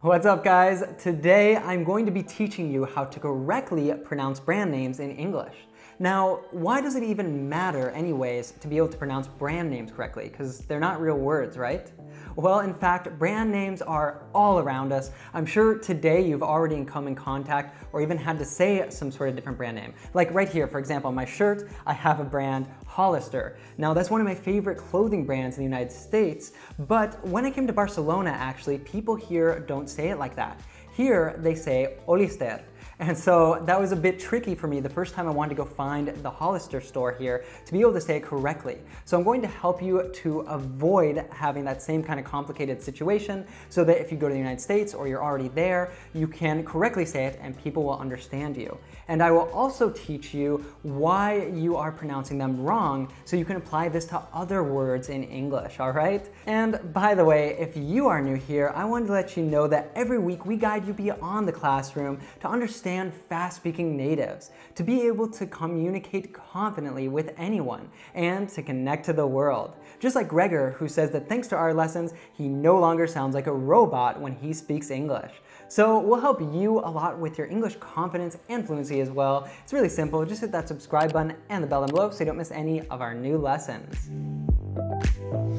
What's up, guys? Today I'm going to be teaching you how to correctly pronounce brand names in English. Now, why does it even matter anyways to be able to pronounce brand names correctly? Because they're not real words, right? Well, in fact, brand names are all around us. I'm sure today you've already come in contact or even had to say some sort of different brand name. Like right here, for example, on my shirt, I have a brand, Hollister. Now, that's one of my favorite clothing brands in the United States, but when I came to Barcelona, actually, people here don't say it like that. Here, they say HOLLISTER. And so that was a bit tricky for me the first time I wanted to go find the Hollister store here to be able to say it correctly. So I'm going to help you to avoid having that same kind of complicated situation so that if you go to the United States or you're already there, you can correctly say it and people will understand you. And I will also teach you why you are pronouncing them wrong so you can apply this to other words in English, all right? And by the way, if you are new here, I wanted to let you know that every week we guide you beyond the classroom to understand fast-speaking natives, to be able to communicate confidently with anyone, and to connect to the world. Just like Gregor, who says that thanks to our lessons, he no longer sounds like a robot when he speaks English. So we'll help you a lot with your English confidence and fluency as well. It's really simple. Just hit that subscribe button and the bell down below so you don't miss any of our new lessons.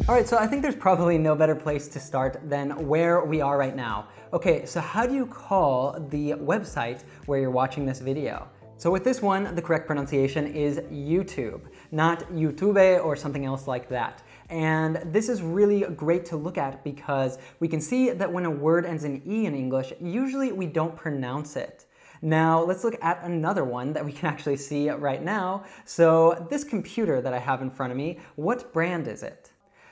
All right, so I think there's probably no better place to start than where we are right now. Okay, so how do you call the website where you're watching this video? So with this one, the correct pronunciation is YouTube, not YouTube or something else like that. And this is really great to look at because we can see that when a word ends in E in English, usually we don't pronounce it. Now, let's look at another one that we can actually see right now. So this computer that I have in front of me, what brand is it?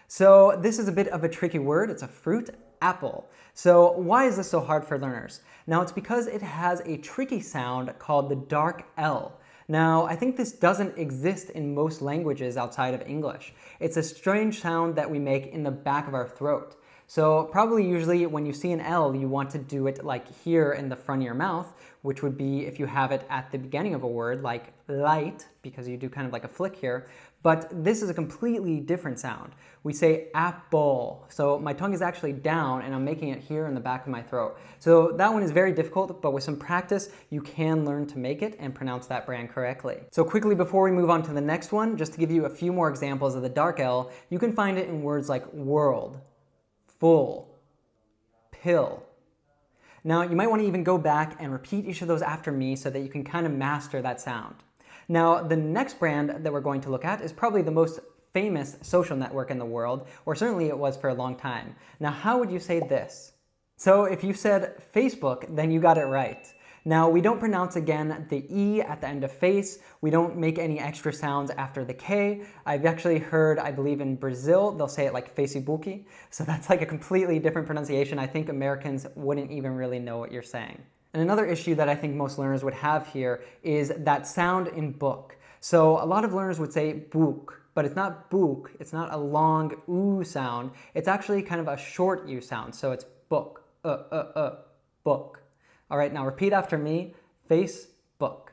So this is a bit of a tricky word. It's a fruit, apple. So why is this so hard for learners? Now, it's because it has a tricky sound called the dark L. Now, I think this doesn't exist in most languages outside of English. It's a strange sound that we make in the back of our throat. So probably usually when you see an L, you want to do it like here in the front of your mouth, which would be if you have it at the beginning of a word like light, because you do kind of like a flick here. But this is a completely different sound. We say apple. So my tongue is actually down and I'm making it here in the back of my throat. So that one is very difficult, but with some practice, you can learn to make it and pronounce that brand correctly. So quickly before we move on to the next one, just to give you a few more examples of the dark L, you can find it in words like world, full, pill. Now, you might want to even go back and repeat each of those after me so that you can kind of master that sound. Now, the next brand that we're going to look at is probably the most famous social network in the world, or certainly it was for a long time. Now, how would you say this? So if you said Facebook, then you got it right. Now, we don't pronounce again the E at the end of face. We don't make any extra sounds after the K. I've actually heard, I believe in Brazil, they'll say it like Facebook. So that's like a completely different pronunciation. I think Americans wouldn't even really know what you're saying. And another issue that I think most learners would have here is that sound in book. So a lot of learners would say book, but it's not book. It's not a long oo sound. It's actually kind of a short u sound. So it's book, book. All right, now repeat after me, Facebook.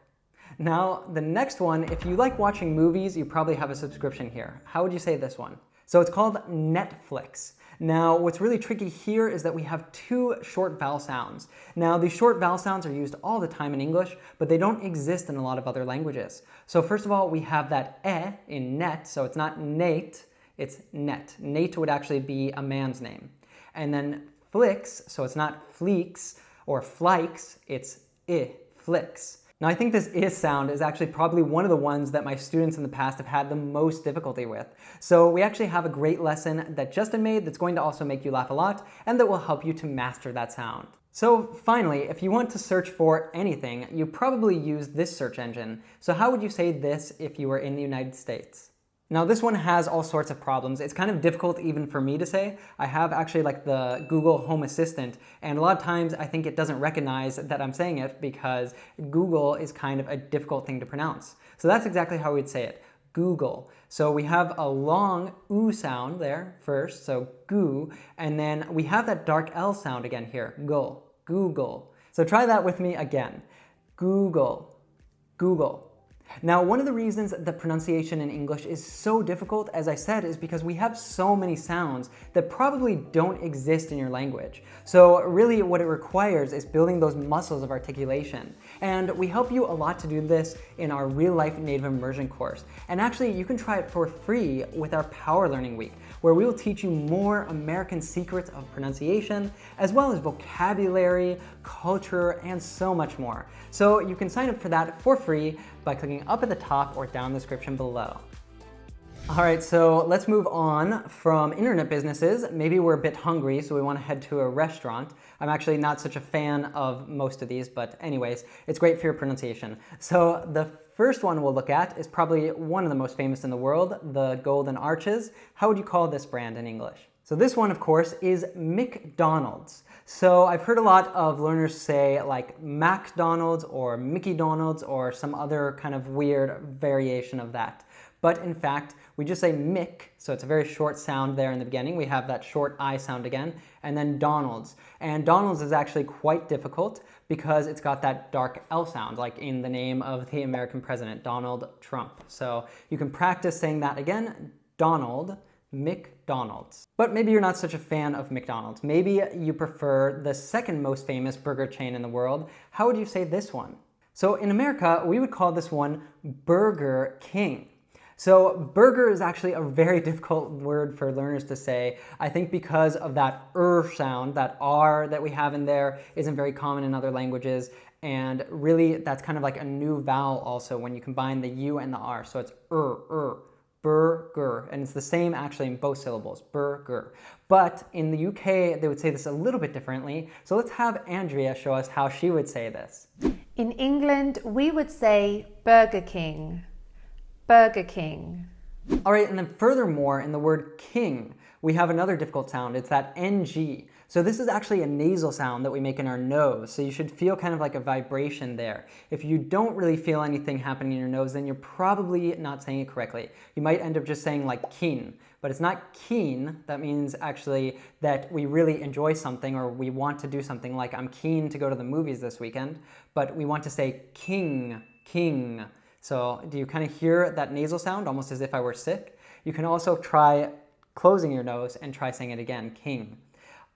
Now, the next one, if you like watching movies, you probably have a subscription here. How would you say this one? So it's called Netflix. Now, what's really tricky here is that we have two short vowel sounds. Now, these short vowel sounds are used all the time in English, but they don't exist in a lot of other languages. So first of all, we have that in net, so it's not Nate, it's net. Nate would actually be a man's name. And then flicks, so it's not fleeks or flikes, it's flicks. Now, I think this is sound is actually probably one of the ones that my students in the past have had the most difficulty with. So we actually have a great lesson that Justin made that's going to also make you laugh a lot and that will help you to master that sound. So finally, if you want to search for anything, you probably use this search engine. So how would you say this if you were in the United States? Now this one has all sorts of problems. It's kind of difficult even for me to say. I have actually like the Google Home Assistant, and a lot of times I think it doesn't recognize that I'm saying it because Google is kind of a difficult thing to pronounce. So that's exactly how we'd say it, Google. So we have a long oo sound there first, so goo, and then we have that dark L sound again here, go, Google. So try that with me again, Google, Google. Now, one of the reasons that pronunciation in English is so difficult, as I said, is because we have so many sounds that probably don't exist in your language. So really what it requires is building those muscles of articulation. And we help you a lot to do this in our Real Life Native Immersion course. And actually, you can try it for free with our Power Learning Week, where we will teach you more American secrets of pronunciation, as well as vocabulary, culture, and so much more. So you can sign up for that for free by clicking up at the top or down in the description below. All right, so let's move on from internet businesses. Maybe we're a bit hungry, so we want to head to a restaurant. I'm actually not such a fan of most of these, but anyways, it's great for your pronunciation. So the first one we'll look at is probably one of the most famous in the world, the Golden Arches. How would you call this brand in English? So this one, of course, is McDonald's. So I've heard a lot of learners say like McDonald's or Mickey Donald's or some other kind of weird variation of that. But in fact, we just say Mick, so it's a very short sound there in the beginning. We have that short I sound again, and then Donald's. And Donald's is actually quite difficult because it's got that dark L sound, like in the name of the American president, Donald Trump. So you can practice saying that again, Donald, McDonald's. But maybe you're not such a fan of McDonald's. Maybe you prefer the second most famous burger chain in the world. How would you say this one? So in America, we would call this one Burger King. So burger is actually a very difficult word for learners to say. I think because of that sound, that R that we have in there isn't very common in other languages. And really, that's kind of like a new vowel also when you combine the U and the R. So it's burger. And it's the same actually in both syllables, burger. But in the UK, they would say this a little bit differently. So let's have Andrea show us how she would say this. In England, we would say Burger King. Burger King. All right, and then furthermore, in the word king, we have another difficult sound. It's that NG. So this is actually a nasal sound that we make in our nose. So you should feel kind of like a vibration there. If you don't really feel anything happening in your nose, then you're probably not saying it correctly. You might end up just saying like keen, but it's not keen. That means actually that we really enjoy something or we want to do something, like I'm keen to go to the movies this weekend, but we want to say king. So do you kind of hear that nasal sound, almost as if I were sick? You can also try closing your nose and try saying it again, king.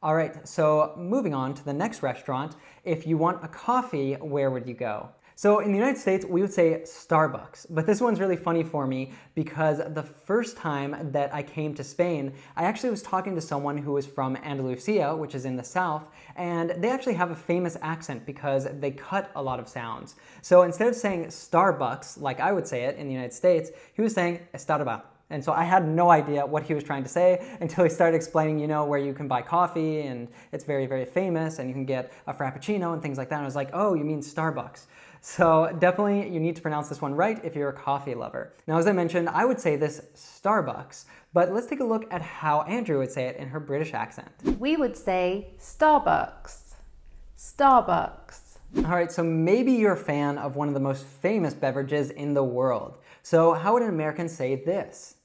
All right, so moving on to the next restaurant. If you want a coffee, where would you go? So in the United States, we would say Starbucks, but this one's really funny for me because the first time that I came to Spain, I actually was talking to someone who was from Andalusia, which is in the south, and they actually have a famous accent because they cut a lot of sounds. So instead of saying Starbucks, like I would say it in the United States, he was saying Starbucks. And so I had no idea what he was trying to say until he started explaining, you know, where you can buy coffee and it's very, very famous and you can get a Frappuccino and things like that. And I was like, oh, you mean Starbucks. So definitely you need to pronounce this one right if you're a coffee lover. Now, as I mentioned, I would say this Starbucks, but let's take a look at how Andrew would say it in her British accent. We would say Starbucks. Starbucks. All right, so maybe you're a fan of one of the most famous beverages in the world. So how would an American say this?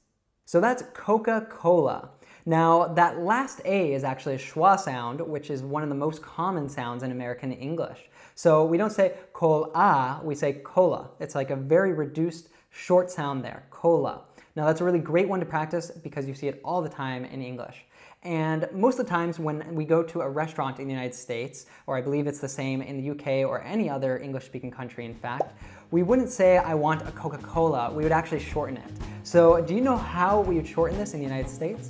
So that's Coca-Cola. Now, that last A is actually a schwa sound, which is one of the most common sounds in American English. So we don't say cola, we say cola. It's like a very reduced short sound there, cola. Now, that's a really great one to practice because you see it all the time in English. And most of the times when we go to a restaurant in the United States, or I believe it's the same in the UK or any other English-speaking country, in fact, we wouldn't say, I want a Coca-Cola. We would actually shorten it. So do you know how we would shorten this in the United States?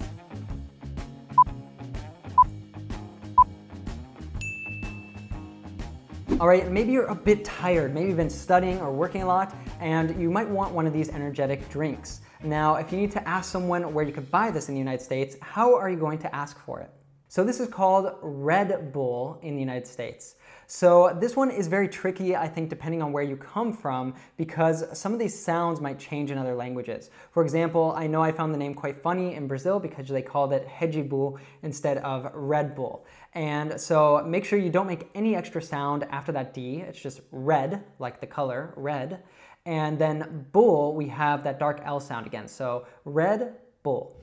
All right, maybe you're a bit tired. Maybe you've been studying or working a lot, and you might want one of these energetic drinks. Now, if you need to ask someone where you could buy this in the United States, how are you going to ask for it? So this is called Red Bull in the United States. So this one is very tricky, I think, depending on where you come from, because some of these sounds might change in other languages. For example, I know I found the name quite funny in Brazil because they called it Red Bull instead of Red Bull. And so make sure you don't make any extra sound after that D. It's just red, like the color, red. And then bull, we have that dark L sound again. So Red Bull.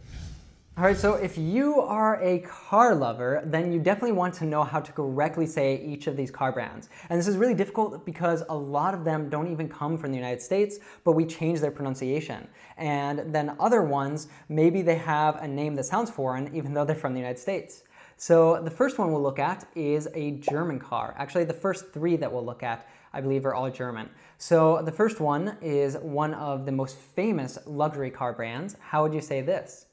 All right, so if you are a car lover, then you definitely want to know how to correctly say each of these car brands. And this is really difficult because a lot of them don't even come from the United States, but we change their pronunciation. And then other ones, maybe they have a name that sounds foreign, even though they're from the United States. So the first one we'll look at is a German car. Actually, the first three that we'll look at, I believe, are all German. So the first one is one of the most famous luxury car brands. How would you say this?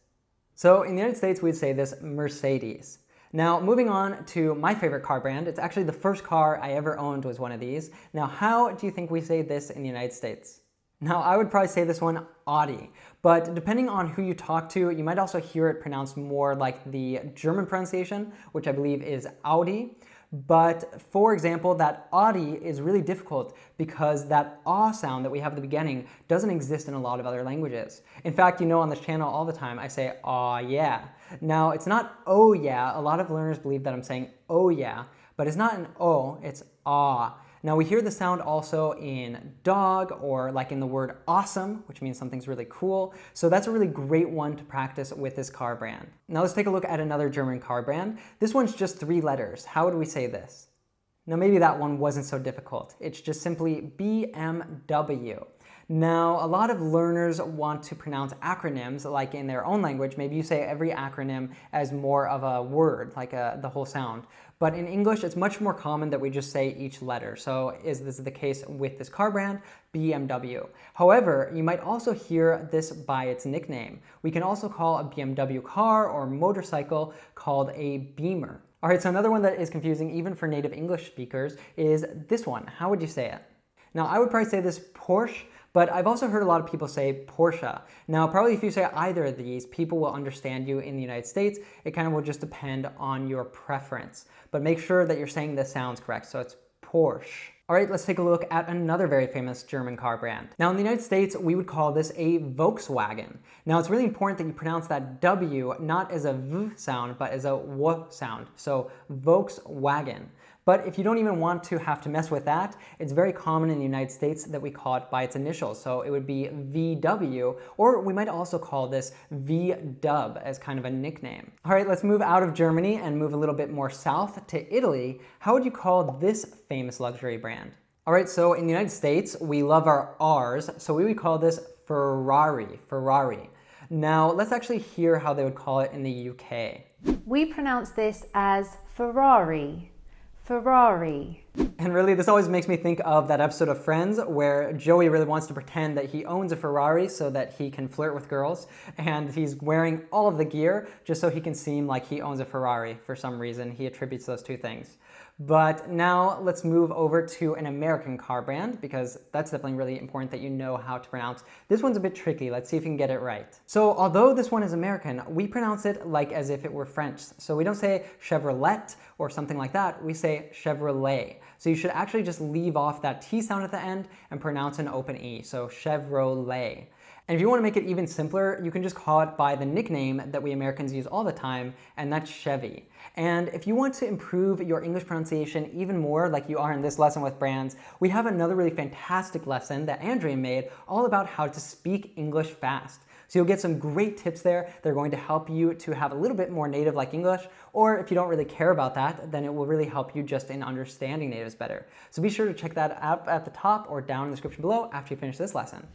So in the United States, we'd say this Mercedes. Now, moving on to my favorite car brand, it's actually the first car I ever owned was one of these. Now, how do you think we say this in the United States? Now, I would probably say this one Audi, but depending on who you talk to, you might also hear it pronounced more like the German pronunciation, which I believe is Audi. But for example, that Audi is really difficult because that ah sound that we have at the beginning doesn't exist in a lot of other languages. In fact, you know, on this channel all the time I say aw yeah. Now, it's not oh yeah. A lot of learners believe that I'm saying oh yeah, but it's not an o, it's ah. Now, we hear the sound also in dog or like in the word awesome, which means something's really cool. So that's a really great one to practice with this car brand. Now let's take a look at another German car brand. This one's just 3 letters. How would we say this? Now maybe that one wasn't so difficult. It's just simply BMW. Now, a lot of learners want to pronounce acronyms like in their own language. Maybe you say every acronym as more of a word, like the whole sound. But in English, it's much more common that we just say each letter. So is this the case with this car brand? BMW. However, you might also hear this by its nickname. We can also call a BMW car or motorcycle called a Beamer. All right, so another one that is confusing even for native English speakers is this one. How would you say it? Now, I would probably say this Porsche, but I've also heard a lot of people say Porsche. Now, probably if you say either of these, people will understand you in the United States. It kind of will just depend on your preference. But make sure that you're saying the sounds correct, so it's Porsche. All right, let's take a look at another very famous German car brand. Now, in the United States, we would call this a Volkswagen. Now, it's really important that you pronounce that W not as a V sound, but as a W sound. So, Volkswagen. But if you don't even want to have to mess with that, it's very common in the United States that we call it by its initials. So it would be VW, or we might also call this V-dub as kind of a nickname. All right, let's move out of Germany and move a little bit more south to Italy. How would you call this famous luxury brand? All right, so in the United States, we love our R's, so we would call this Ferrari. Now, let's actually hear how they would call it in the UK. We pronounce this as Ferrari. And really, this always makes me think of that episode of Friends where Joey really wants to pretend that he owns a Ferrari so that he can flirt with girls, and he's wearing all of the gear just so he can seem like he owns a Ferrari for some reason. He attributes those two things. But now let's move over to an American car brand because that's definitely really important that you know how to pronounce. This one's a bit tricky. Let's see if you can get it right. So although this one is American, we pronounce it like as if it were French. So we don't say Chevrolet or something like that. We say Chevrolet. So you should actually just leave off that T sound at the end and pronounce an open E. So Chevrolet. And if you want to make it even simpler, you can just call it by the nickname that we Americans use all the time, and that's Chevy. And if you want to improve your English pronunciation even more, like you are in this lesson with brands, we have another really fantastic lesson that Andrea made all about how to speak English fast. So you'll get some great tips there. They're going to help you to have a little bit more native-like English, or if you don't really care about that, then it will really help you just in understanding natives better. So be sure to check that out at the top or down in the description below after you finish this lesson.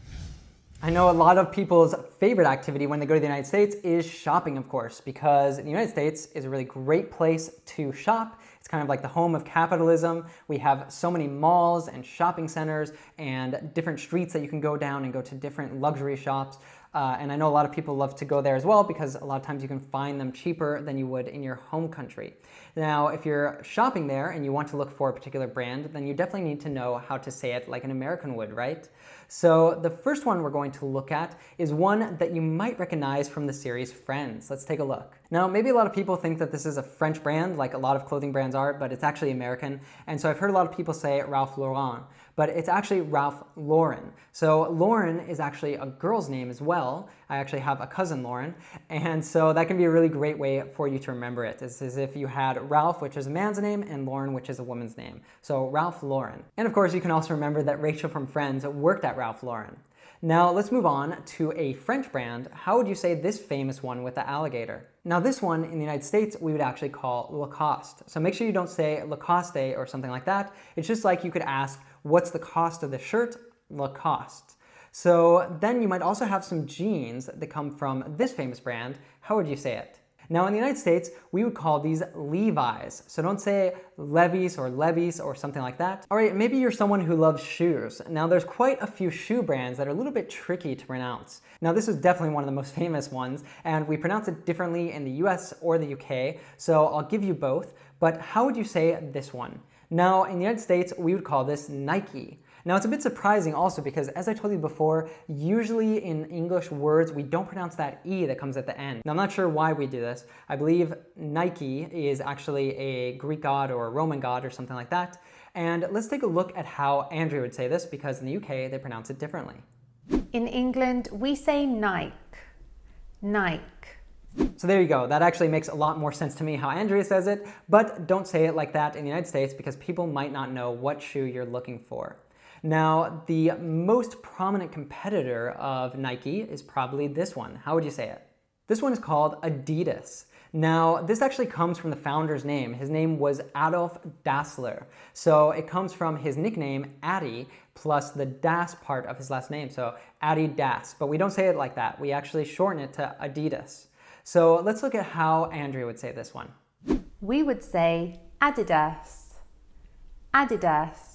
I know a lot of people's favorite activity when they go to the United States is shopping, of course, because the United States is a really great place to shop. It's kind of like the home of capitalism. We have so many malls and shopping centers and different streets that you can go down and go to different luxury shops. And I know a lot of people love to go there as well because a lot of times you can find them cheaper than you would in your home country. Now, if you're shopping there and you want to look for a particular brand, then you definitely need to know how to say it like an American would, right? So the first one we're going to look at is one that you might recognize from the series Friends. Let's take a look. Now, maybe a lot of people think that this is a French brand, like a lot of clothing brands are, but it's actually American. And so I've heard a lot of people say Ralph Lauren, but it's actually Ralph Lauren. So Lauren is actually a girl's name as well. I actually have a cousin, Lauren. And so that can be a really great way for you to remember it. It's as if you had Ralph, which is a man's name, and Lauren, which is a woman's name. So Ralph Lauren. And of course, you can also remember that Rachel from Friends worked at Ralph Lauren. Now let's move on to a French brand. How would you say this famous one with the alligator? Now this one in the United States we would actually call Lacoste. So make sure you don't say Lacoste or something like that. It's just like you could ask, what's the cost of the shirt? Lacoste. So then you might also have some jeans that come from this famous brand. How would you say it? Now in the United States, we would call these Levi's. So don't say Levi's or something like that. All right, maybe you're someone who loves shoes. Now there's quite a few shoe brands that are a little bit tricky to pronounce. Now this is definitely one of the most famous ones, and we pronounce it differently in the US or the UK, so I'll give you both. But how would you say this one? Now in the United States, we would call this Nike. Now it's a bit surprising also because, as I told you before, usually in English words we don't pronounce that E that comes at the end. Now I'm not sure why we do this. I believe Nike is actually a Greek god or a Roman god or something like that. And let's take a look at how Andrea would say this, because in the UK they pronounce it differently. In England, we say Nike. Nike. So there you go. That actually makes a lot more sense to me how Andrea says it, but don't say it like that in the United States because people might not know what shoe you're looking for. Now, the most prominent competitor of Nike is probably this one. How would you say it? This one is called Adidas. Now, this actually comes from the founder's name. His name was Adolf Dassler. So it comes from his nickname, Addy, plus the Das part of his last name. So Adidas. But we don't say it like that. We actually shorten it to Adidas. So let's look at how Andrea would say this one. We would say Adidas. Adidas.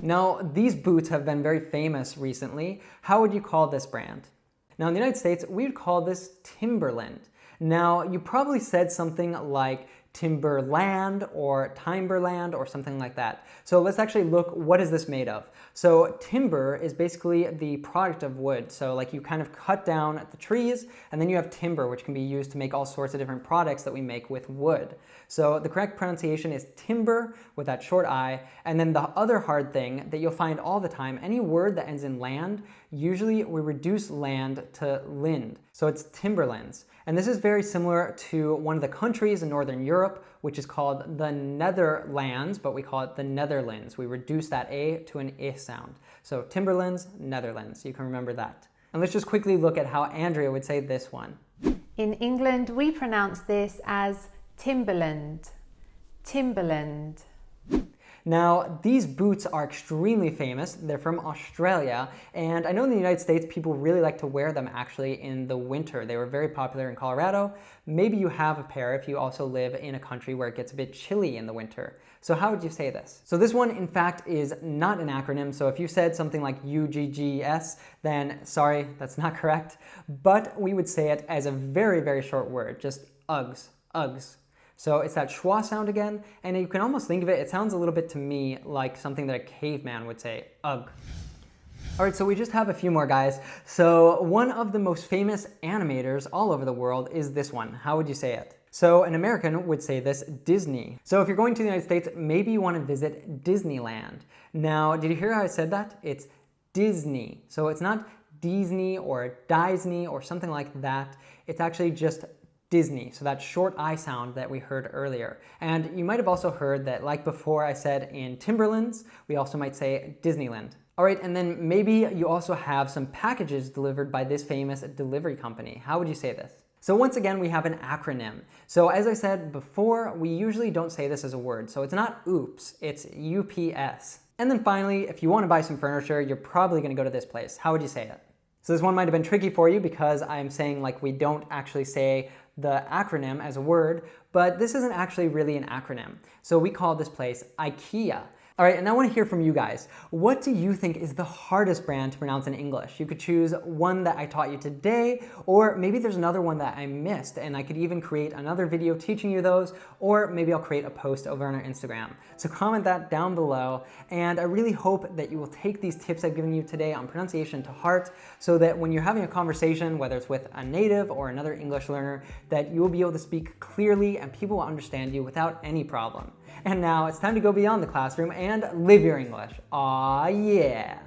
Now, these boots have been very famous recently. How would you call this brand? Now, in the United States, we would call this Timberland. Now, you probably said something like Timberland or Timberland or something like that. So let's actually look, what is this made of? So timber is basically the product of wood. So like you kind of cut down the trees and then you have timber, which can be used to make all sorts of different products that we make with wood. So the correct pronunciation is timber with that short I. And then the other hard thing that you'll find all the time, any word that ends in land, usually we reduce land to lind. So it's Timberlands. And this is very similar to one of the countries in Northern Europe, which is called the Netherlands, but we call it the Netherlands. We reduce that A to an I sound. So Timberlands, Netherlands. You can remember that. And let's just quickly look at how Andrea would say this one. In England, we pronounce this as Timberland. Timberland. Now, these boots are extremely famous. They're from Australia, and I know in the United States people really like to wear them actually in the winter. They were very popular in Colorado. Maybe you have a pair if you also live in a country where it gets a bit chilly in the winter. So how would you say this? So this one, in fact, is not an acronym. So if you said something like UGGS, then sorry, that's not correct. But we would say it as a very, very short word, just Uggs, Uggs. So it's that schwa sound again, and you can almost think of it, it sounds a little bit to me like something that a caveman would say, ugh. All right, so we just have a few more, guys. So one of the most famous animators all over the world is this one. How would you say it? So an American would say this, Disney. So if you're going to the United States, maybe you want to visit Disneyland. Now, did you hear how I said that? It's Disney. So it's not Disney or Disney or something like that. It's actually just Disney, so that short I sound that we heard earlier. And you might have also heard that, like before I said in Timberlands, we also might say Disneyland. All right, and then maybe you also have some packages delivered by this famous delivery company. How would you say this? So once again, we have an acronym. So as I said before, we usually don't say this as a word. So it's not oops, it's UPS. And then finally, if you want to buy some furniture, you're probably going to go to this place. How would you say it? So this one might have been tricky for you because I'm saying like we don't actually say the acronym as a word, but this isn't actually really an acronym. So we call this place IKEA. All right, and I want to hear from you guys. What do you think is the hardest brand to pronounce in English? You could choose one that I taught you today, or maybe there's another one that I missed, and I could even create another video teaching you those, or maybe I'll create a post over on our Instagram. So comment that down below, and I really hope that you will take these tips I've given you today on pronunciation to heart, so that when you're having a conversation, whether it's with a native or another English learner, that you will be able to speak clearly and people will understand you without any problem. And now it's time to go beyond the classroom and live your English. Aw, yeah.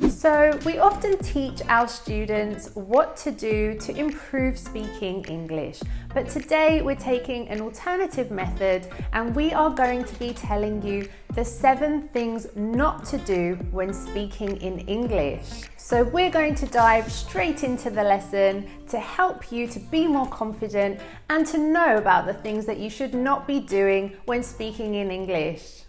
So we often teach our students what to do to improve speaking English, but today we're taking an alternative method and we are going to be telling you the 7 things not to do when speaking in English. So we're going to dive straight into the lesson to help you to be more confident and to know about the things that you should not be doing when speaking in English.